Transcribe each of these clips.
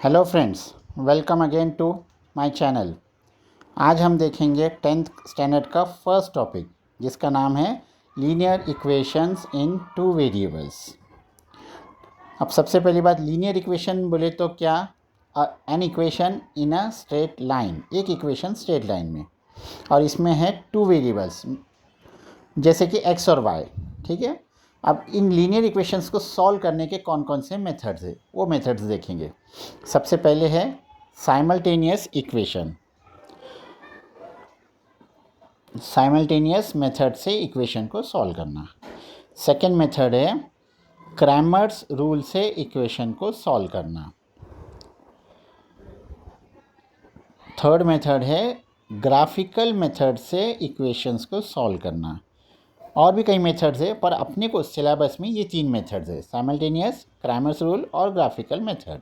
Hello friends, welcome again to my channel. आज हम देखेंगे 10th स्टैंडर्ड का फर्स्ट टॉपिक जिसका नाम है लीनियर इक्वेशंस इन टू वेरिएबल्स। अब सबसे पहली बात, लीनियर इक्वेशन बोले तो क्या? An equation in a straight line, एक इक्वेशन स्ट्रेट लाइन में, और इसमें है टू वेरिएबल्स जैसे कि एक्स और वाई। ठीक है। अब इन लीनियर इक्वेशंस को सॉल्व करने के कौन कौन से मेथड्स है वो मेथड्स देखेंगे। सबसे पहले है साइमल्टेनियस इक्वेशन। साइमल्टेनियस मेथड से इक्वेशन को सॉल्व करना। सेकंड मेथड है क्रैमर्स रूल से इक्वेशन को सॉल्व करना। थर्ड मेथड है ग्राफिकल मेथड से इक्वेशंस को सॉल्व करना। और भी कई मेथड्स है, पर अपने को सिलेबस में ये तीन मेथड्स है: साइमल्टेनियस, क्रैमर्स रूल और graphical method.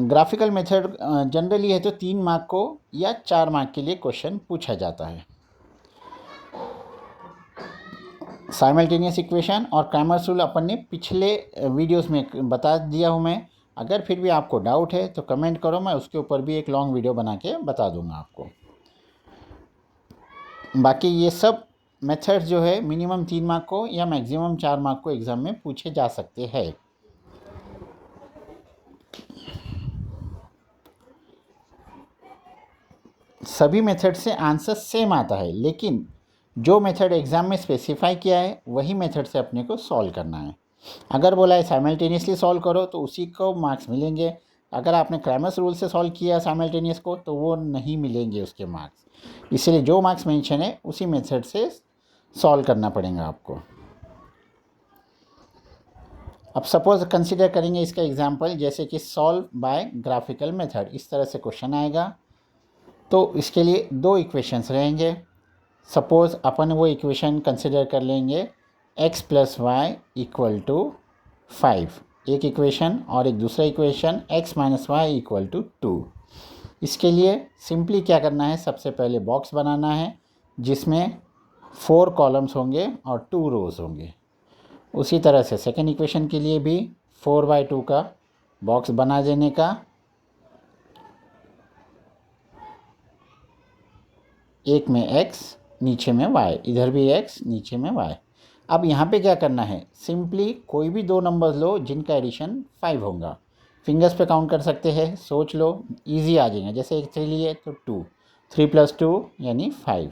Graphical method generally है तो 3 मार्क को या 4 मार्क के लिए क्वेश्चन पूछा जाता है। साइमल्टेनियस इक्वेशन और क्रैमर्स रूल अपन ने पिछले वीडियोस में बता दिया हूँ मैं। अगर फिर भी आपको डाउट है तो कमेंट करो, मैं उसके ऊपर भी एक लॉन्ग वीडियो बना के बता दूंगा आपको। बाकी ये सब मेथड्स जो है मिनिमम 3 मार्क को या मैक्सिमम 4 मार्क को एग्ज़ाम में पूछे जा सकते हैं। सभी मेथड से आंसर सेम आता है, लेकिन जो मेथड एग्ज़ाम में स्पेसिफाई किया है वही मेथड से अपने को सॉल्व करना है। अगर बोला है साइमल्टेनियसली सॉल्व करो तो उसी को मार्क्स मिलेंगे। अगर आपने क्रैमर्स रूल से सॉल्व किया साइमल्टेनियस को तो वो नहीं मिलेंगे उसके मार्क्स। इसलिए जो मार्क्स मेंशन है उसी मेथड से सॉल्व करना पड़ेगा आपको। अब सपोज कंसिडर करेंगे इसका एग्जांपल, जैसे कि सॉल्व बाय ग्राफिकल मेथड। इस तरह से क्वेश्चन आएगा तो इसके लिए 2 इक्वेशंस रहेंगे। सपोज़ अपन वो इक्वेशन कंसिडर कर लेंगे x + y = 5, एक इक्वेशन, और एक दूसरा इक्वेशन x - y = 2। इसके लिए सिंपली क्या करना है, सबसे पहले बॉक्स बनाना है जिसमें 4 कॉलम्स होंगे और 2 रोज़ होंगे। उसी तरह से सेकेंड इक्वेशन के लिए भी 4/2 का बॉक्स बना देने का। एक में x, नीचे में y, इधर भी x, नीचे में y। अब यहाँ पे क्या करना है, सिंपली कोई भी 2 नंबर्स लो जिनका एडिशन 5 होगा। फिंगर्स पे काउंट कर सकते हैं, सोच लो, इजी आ जाएगा। जैसे एक 3 लिए तो 2, 3 + 2 यानी 5।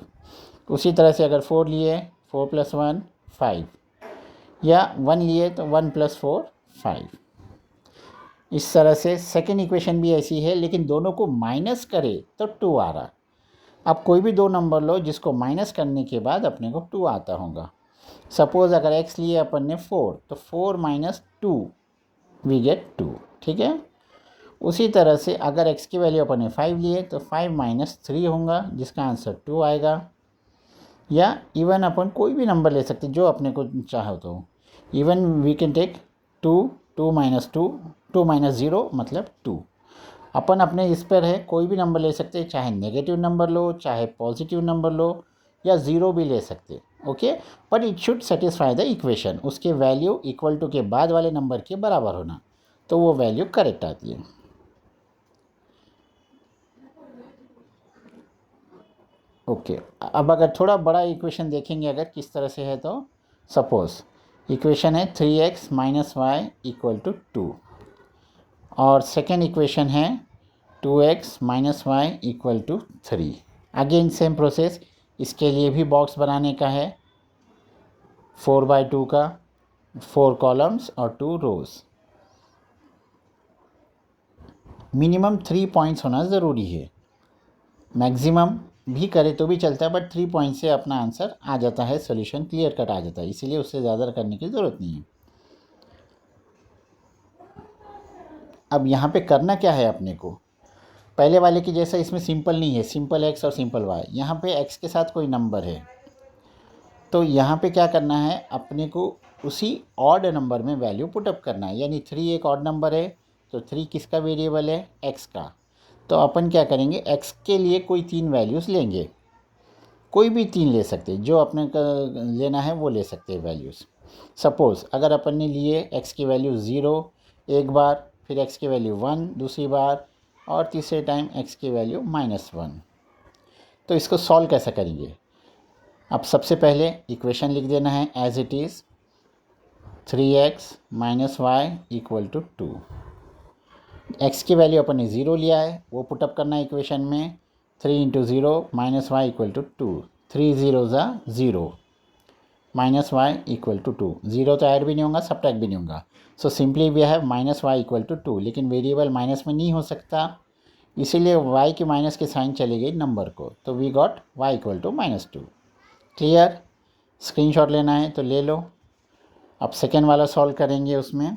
उसी तरह से अगर 4 लिए, 4 + 1 5, या 1 लिए तो 1 + 4 5। इस तरह से सेकेंड इक्वेशन भी ऐसी है, लेकिन दोनों को माइनस करे तो 2 आ रहा। अब कोई भी 2 नंबर लो जिसको माइनस करने के बाद अपने को 2 आता होगा। सपोज़ अगर x लिए अपन ने 4 तो 4 - 2 वी गेट 2। ठीक है। उसी तरह से अगर x की वैल्यू अपन ने 5 लिए तो 5 - 3 होगा जिसका आंसर 2 आएगा। या इवन अपन कोई भी नंबर ले सकते जो अपने को चाहो तो। इवन वी कैन टेक 2, 2 - 2, 2 - 0 मतलब 2। अपन अपने इस पर है, कोई भी नंबर ले सकते हैं, चाहे नेगेटिव नंबर लो, चाहे पॉजिटिव नंबर लो, या 0 भी ले सकते। Okay, but it should satisfy the equation. उसके वैल्यू = के बाद वाले नंबर के बराबर होना, तो वो वैल्यू करेक्ट आती है। ओके, अब अगर थोड़ा बड़ा इक्वेशन देखेंगे अगर किस तरह से है, तो सपोज इक्वेशन है 3x - y = 2, और सेकेंड इक्वेशन है 2x - y = 3। Again same process, इसके लिए भी बॉक्स बनाने का है 4/2 का, 4 कॉलम्स और 2 रोज़। मिनिमम 3 पॉइंट्स होना ज़रूरी है। मैक्सिमम भी करे तो भी चलता है, बट 3 पॉइंट से अपना आंसर आ जाता है, सॉल्यूशन क्लियर कट आ जाता है, इसीलिए उससे ज़्यादा करने की ज़रूरत नहीं है। अब यहाँ पे करना क्या है अपने को, पहले वाले की जैसा इसमें सिंपल नहीं है, सिंपल x और सिंपल y। यहाँ पे x के साथ कोई नंबर है तो यहाँ पे क्या करना है, अपने को उसी ऑड नंबर में वैल्यू पुटअप करना है। यानी 3 एक ऑड नंबर है तो 3 किसका वेरिएबल है, x का। तो अपन क्या करेंगे, x के लिए कोई 3 वैल्यूज़ लेंगे, कोई भी 3 ले सकते, जो अपने का लेना है वो ले सकते हैं वैल्यूज़। सपोज़ अगर अपन ने लिए x की वैल्यू 0 एक बार, फिर x की वैल्यू 1 दूसरी बार, और तीसरे टाइम x की वैल्यू -1। तो इसको सॉल्व कैसे करेंगे? अब सबसे पहले इक्वेशन लिख देना है as it is 3x - y = 2। x की वैल्यू अपन ने 0 लिया है, वो पुटअप करना है इक्वेशन में। 3 × 0 - y = 2, 3 0 0, -y = 2। 0 तो ऐड भी नहीं होगा, सब्ट्रैक्ट भी नहीं होगा। So simply we have -y = 2, लेकिन वेरिएबल माइनस में नहीं हो सकता, इसीलिए y की माइनस की साइन चली गई नंबर को, तो we got y = -2। Clear? Screenshot लेना है तो ले लो। अब सेकेंड वाला सॉल्व करेंगे उसमें,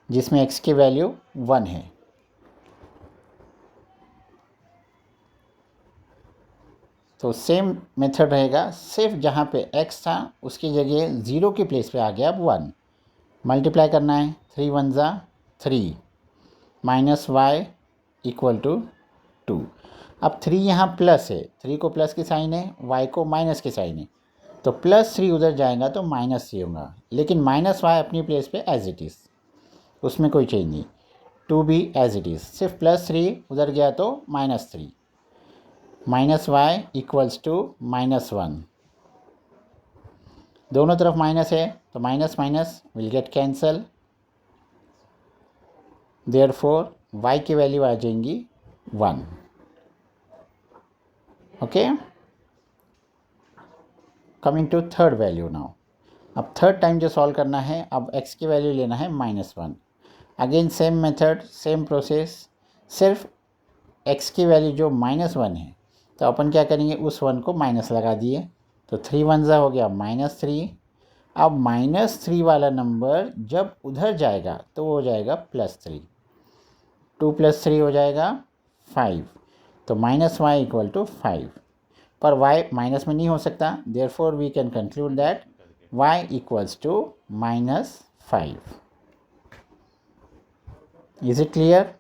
जिसमें x की वैल्यू 1 है। तो सेम मेथड रहेगा, सिर्फ जहाँ पे x था उसकी जगह 0 की प्लेस पे आ गया अब 1। मल्टीप्लाई करना है, 3 1 ज़ा 3, -y = 2। अब 3 यहाँ प्लस है, 3 को प्लस की साइन है, y को माइनस की साइन है, तो +3 उधर जाएगा तो -3 होगा, लेकिन -y अपनी प्लेस पे एज इट इज़, उसमें कोई चेंज नहीं। 2 भी एज इट इज़, सिर्फ +3 उधर गया तो -3, -y = -1। दोनों तरफ माइनस है तो minus minus will get cancel, therefore y की वैल्यू आ जाएंगी 1। Okay, coming to third value now. अब थर्ड टाइम जो सॉल्व करना है, अब x की वैल्यू लेना है -1। Again same method, same process, सिर्फ x की वैल्यू जो -1 है, तो अपन क्या करेंगे, उस 1 को माइनस लगा दिए, तो 3 1 ज़ा हो गया -3। अब -3 वाला नंबर जब उधर जाएगा तो वो हो जाएगा +3, 2 + 3 हो जाएगा 5, तो -y = 5, पर y माइनस में नहीं हो सकता, therefore we can conclude that y = -5। Is it clear?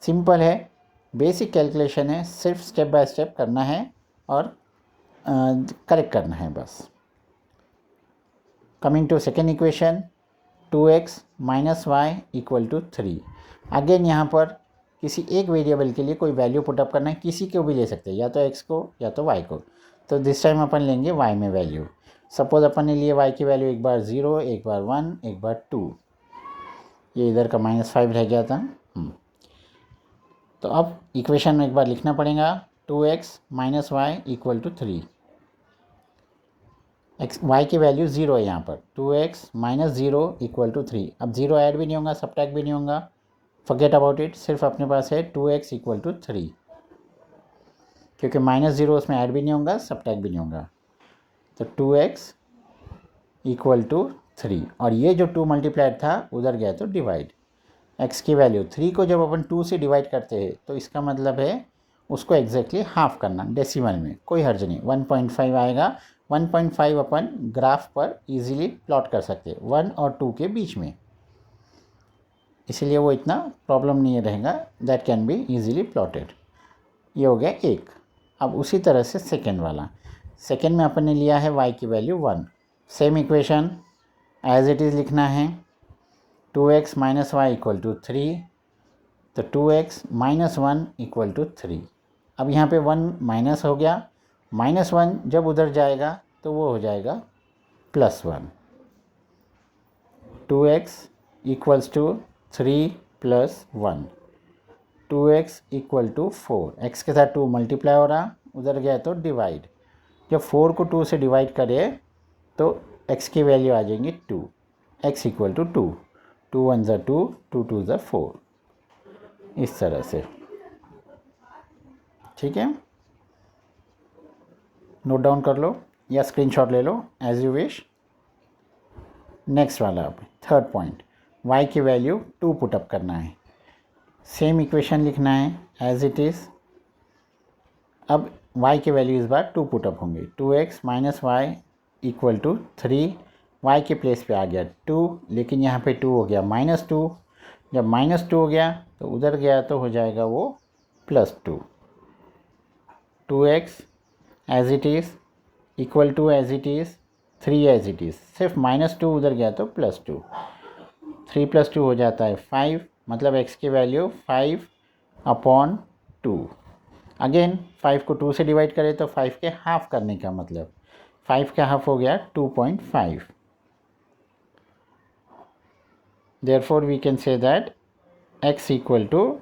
Simple है, बेसिक कैलकुलेशन है, सिर्फ स्टेप बाय स्टेप करना है और करेक्ट करना है बस। Coming to second equation, 2x - y = 3। Again यहाँ पर किसी एक वेरिएबल के लिए कोई वैल्यू पुटअप करना है, किसी को भी ले सकते हैं, या तो x को या तो y को। तो दिस टाइम अपन लेंगे y में वैल्यू। सपोज अपन ने लिए y की वैल्यू एक बार 0, एक बार 1, एक बार 2, ये इधर का -5 रह गया था। तो अब इक्वेशन में एक बार लिखना पड़ेगा, 2x - y = 3। y की वैल्यू 0 है यहाँ पर, 2x - 0 = 3। अब 0 ऐड भी नहीं होगा, सब्ट्रैक्ट भी नहीं होगा, फॉरगेट अबाउट इट, सिर्फ अपने पास है 2x = 3, क्योंकि -0 उसमें ऐड भी नहीं होगा, सब्ट्रैक्ट भी नहीं होगा। तो 2x = 3, और ये जो 2 मल्टीप्लाइड था उधर गया तो डिवाइड। x की वैल्यू 3 को जब अपन 2 से डिवाइड करते हैं तो इसका मतलब है उसको एग्जैक्टली हाफ करना, डेसिमल में कोई हर्ज नहीं, 1.5 आएगा। 1.5 अपन ग्राफ पर इजीली प्लॉट कर सकते हैं 1 और 2 के बीच में, इसीलिए वो इतना प्रॉब्लम नहीं रहेगा, that can be easily plotted. ये हो गया एक। अब उसी तरह से सेकेंड वाला, सेकेंड में अपन ने लिया है y की value 1। Same equation as it is लिखना है, 2x - y = 3, तो 2x - 1 = 3। अब यहाँ पे 1 माइनस हो गया, -1 जब उधर जाएगा तो वो हो जाएगा +1। 2x = 3 + 1, 2x = 4, x के साथ 2 मल्टीप्लाई हो रहा, उधर गया तो डिवाइड। जब 4 को 2 से डिवाइड करें तो x की वैल्यू आ जाएंगी 2, x = 2, 2 1 ज़ा 2, 2 2 ज़ा 4, इस तरह से। ठीक है, नोट डाउन कर लो या स्क्रीनशॉट ले लो, एज यू विश। नेक्स्ट वाला अब थर्ड पॉइंट, y की वैल्यू 2 पुटअप करना है, सेम इक्वेशन लिखना है एज इट इज़। अब y की वैल्यू इस बार 2 पुटअप होंगे, 2x - y = 3, y के प्लेस पे आ गया 2, लेकिन यहाँ पे 2 हो गया -2, जब -2 हो गया तो उधर गया तो हो जाएगा वो +2, 2x as it is = as it is, 3 as it is, सिर्फ -2 उधर गया तो +2, 3 + 2 हो जाता है 5, मतलब x की वैल्यू 5/2। अगेन 5 को 2 से डिवाइड करें तो 5 के हाफ करने का मतलब 5 का हाफ हो गया 2.5। Therefore we can say that x equal to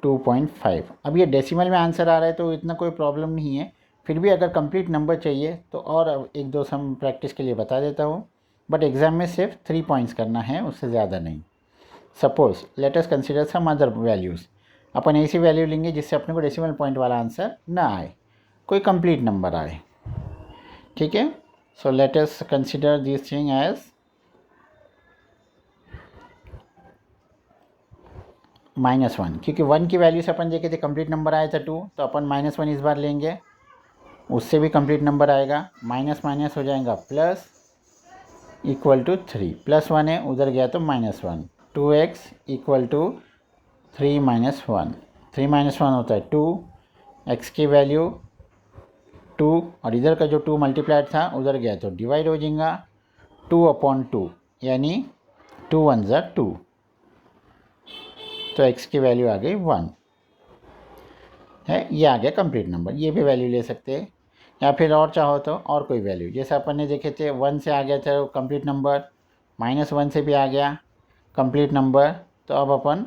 2.5। अब ये डेसिमल में आंसर आ रहा है तो इतना कोई प्रॉब्लम नहीं है, फिर भी अगर कंप्लीट नंबर चाहिए तो और एक दो सम प्रैक्टिस के लिए बता देता हूँ, बट एग्ज़ाम में सिर्फ 3 पॉइंट्स करना है, उससे ज़्यादा नहीं। Suppose let us consider some other values. अपन ऐसी वैल्यू लेंगे जिससे अपने को डेसिमल पॉइंट वाला आंसर ना आए, कोई कंप्लीट नंबर आए, ठीक है। So let us consider this thing as -1, क्योंकि 1 की वैल्यू से अपन देखे थे कंप्लीट नंबर आया था 2, तो अपन -1 इस बार लेंगे, उससे भी कंप्लीट नंबर आएगा, माइनस माइनस हो जाएगा प्लस, इक्वल टू 3, +1 है उधर गया तो -1, 2x इक्वल टू 3 - 1, 3 - 1 होता है 2, x की वैल्यू 2 और इधर का जो 2 मल्टीप्लाइड था उधर गया तो डिवाइड हो जाएगा 2/2, यानी 2 × 1 = 2, तो x की वैल्यू आ गई 1 है। ये आ गया कंप्लीट नंबर, ये भी वैल्यू ले सकते हैं, या फिर और चाहो तो और कोई वैल्यू, जैसे अपन ने देखे थे 1 से आ गया था कंप्लीट नंबर, -1 से भी आ गया कंप्लीट नंबर, तो अब अपन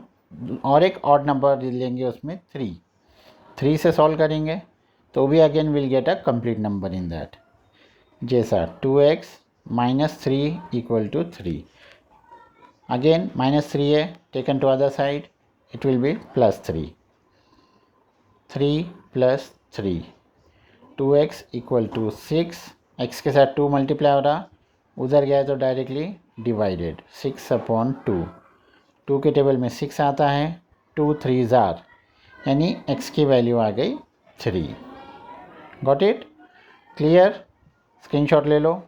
और एक ऑड नंबर लेंगे उसमें 3 से सॉल्व करेंगे तो भी again will get a complete number in that, जैसा 2x - 3 = 3, अगेन -3 है taken to other side, it will be +3, 3 + 3, 2x = 6, x के साथ 2 मल्टीप्लाई हो रहा, उधर गया तो डायरेक्टली डिवाइडेड 6/2, 2 के टेबल में 6 आता है, 2 × 3 = यानी x की वैल्यू आ गई 3। Got it? क्लियर? स्क्रीनशॉट ले लो।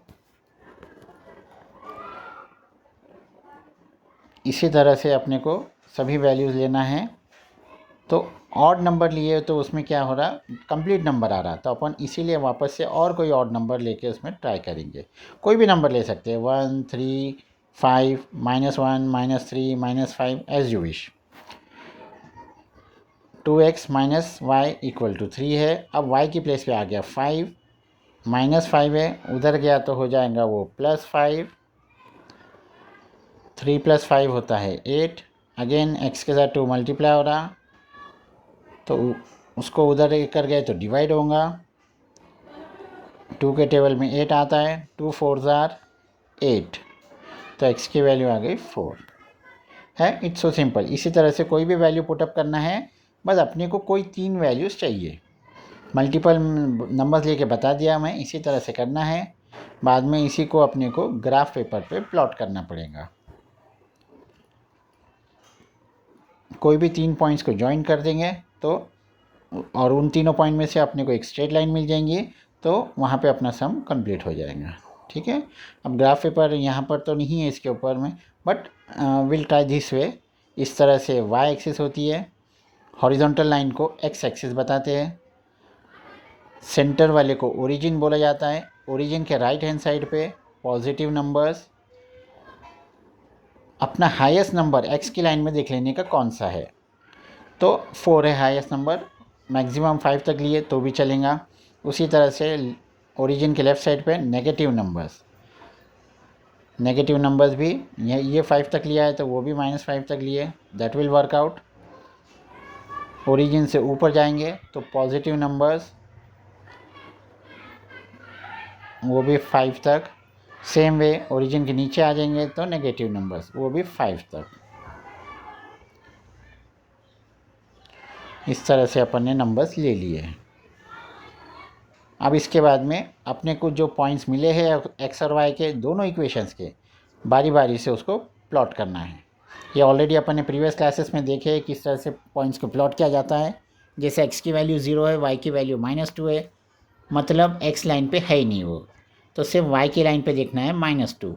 इसी तरह से अपने को सभी वैल्यूज़ लेना है। तो ऑड नंबर लिए तो उसमें क्या हो रहा, कंप्लीट नंबर आ रहा, तो अपन इसीलिए वापस से और कोई ऑड नंबर लेके उसमें ट्राई करेंगे। कोई भी नंबर ले सकते हैं, 1, 3, 5, -1, -3, -5 as you wish. 2x - y = 3 है, अब y की प्लेस पे आ गया 5, -5 है उधर गया तो हो जाएगा वो +5, 3 + 5 होता है 8, अगेन x के साथ 2 मल्टीप्लाई हो रहा, तो उसको उधर कर गए तो डिवाइड होगा, 2 के टेबल में 8 आता है, 2 × 4 = 8, तो x की वैल्यू आ गई 4 है। It's so simple. इसी तरह से कोई भी वैल्यू पुटअप करना है, बस अपने को कोई 3 वैल्यूज़ चाहिए, मल्टीपल नंबर्स लेके बता दिया मैं, इसी तरह से करना है, बाद में इसी को अपने को ग्राफ पेपर पे प्लॉट करना पड़ेगा। कोई भी 3 पॉइंट्स को ज्वाइन कर देंगे तो, और उन तीनों पॉइंट में से अपने को एक स्ट्रेट लाइन मिल जाएंगी, तो वहाँ पे अपना सम कंप्लीट हो जाएगा, ठीक है। अब ग्राफ पेपर यहाँ पर तो नहीं है इसके ऊपर में, but will try this way. इस तरह से y एक्सिस होती है, हॉरिजॉन्टल लाइन को x एक्सिस बताते हैं, सेंटर वाले को ओरिजिन बोला जाता है, ओरिजिन के राइट हैंड साइड पे पॉजिटिव नंबर्स, अपना हाईएस्ट नंबर x की लाइन में देख लेने का कौन सा है, तो 4 है हाईएस्ट नंबर, मैक्सिमम 5 तक लिए तो भी चलेगा। उसी तरह से ओरिजिन के लेफ़्ट साइड पे नेगेटिव नंबर्स भी, ये 5 तक लिया है तो वो भी -5 तक लिए, that will work out. Origin से ऊपर जाएंगे तो पॉजिटिव नंबर्स वो भी 5 तक, सेम वे ओरिजिन के नीचे आ जाएंगे तो नेगेटिव नंबर्स वो भी 5 तक। इस तरह से अपन ने नंबर्स ले लिए हैं। अब इसके बाद में अपने को जो पॉइंट्स मिले हैं एक्स और वाई के दोनों इक्वेशंस के, बारी बारी से उसको प्लॉट करना है। ये ऑलरेडी अपन ने प्रीवियस क्लासेस में देखे हैं किस तरह से पॉइंट्स को प्लॉट किया जाता है। जैसे x की वैल्यू 0 है, y की वैल्यू -2 है, मतलब x लाइन पे है ही नहीं वो, तो सिर्फ y की लाइन पे देखना है -2,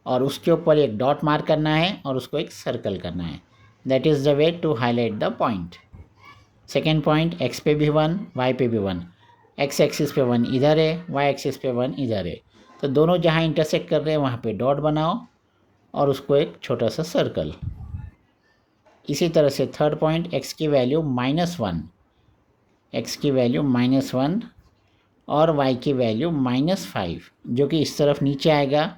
और उसके ऊपर एक डॉट मार्क करना है और उसको एक सर्कल करना है। That is the way to highlight the point. Second point, x पे भी 1, y पे भी 1, x एक्सिस पे 1 इधर है, y एक्सिस पे 1 इधर है, तो दोनों जहाँ इंटरसेक्ट कर रहे हैं वहाँ पे डॉट बनाओ और उसको एक छोटा सा सर्कल। इसी तरह से थर्ड पॉइंट x की वैल्यू -1, x की वैल्यू -1 और y की वैल्यू -5, जो कि इस तरफ नीचे आएगा।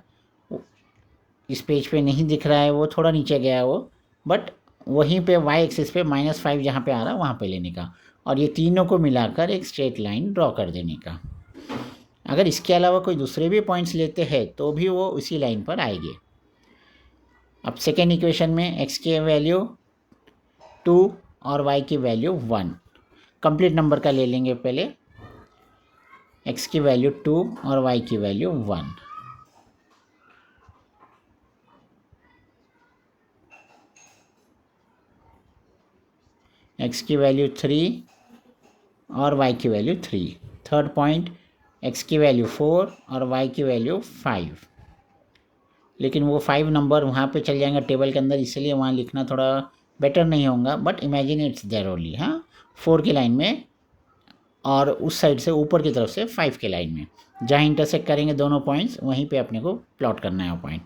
इस पेज पे नहीं दिख रहा है, वो थोड़ा नीचे गया है वो, बट वहीं पे y एक्सिस पे -5 जहाँ पे आ रहा है वहाँ पे लेने का, और ये तीनों को मिलाकर एक स्ट्रेट लाइन ड्रॉ कर देने का। अगर इसके अलावा कोई दूसरे भी पॉइंट्स लेते हैं तो भी वो उसी लाइन पर आएंगे। अब सेकेंड इक्वेशन में x की वैल्यू 2 और y की वैल्यू 1, कंप्लीट नंबर का ले लेंगे पहले। x की वैल्यू 2 और y की वैल्यू 1। x की वैल्यू 3 और y की वैल्यू 3। थर्ड पॉइंट x की वैल्यू 4 और y की वैल्यू 5। लेकिन वो 5 नंबर वहाँ पे चल जाएंगे टेबल के अंदर, इसलिए वहाँ लिखना थोड़ा बेटर नहीं होगा, but imagine it's there only. हाँ, 4 की लाइन में और उस साइड से ऊपर की तरफ से 5 के लाइन में जहाँ इंटरसेक्ट करेंगे दोनों पॉइंट्स, वहीं पे अपने को प्लॉट करना है पॉइंट।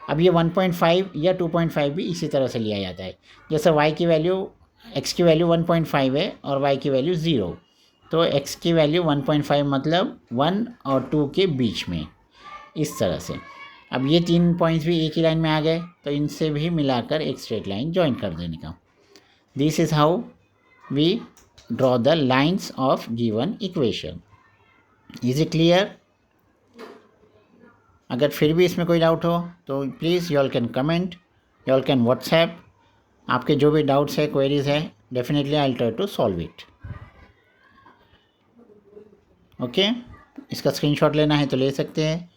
अब ये 1.5 या 2.5 भी इसी तरह से लिया जाता है। जैसे y की वैल्यू, x की वैल्यू 1.5 है और y की वैल्यू 0, तो x की वैल्यू 1.5 मतलब 1 और 2 के बीच में, इस तरह से। अब ये 3 पॉइंट्स भी एक ही लाइन में आ गए, तो इनसे भी मिलाकर एक स्ट्रेट लाइन ज्वाइन कर देने का। This is how we draw the lines of given equation. Is it clear? अगर फिर भी इसमें कोई डाउट हो तो please you all can comment, you all can WhatsApp. आपके जो भी डाउट्स है, क्वेरीज है, definitely I will try to solve it. Okay, इसका स्क्रीनशॉट लेना है तो ले सकते हैं,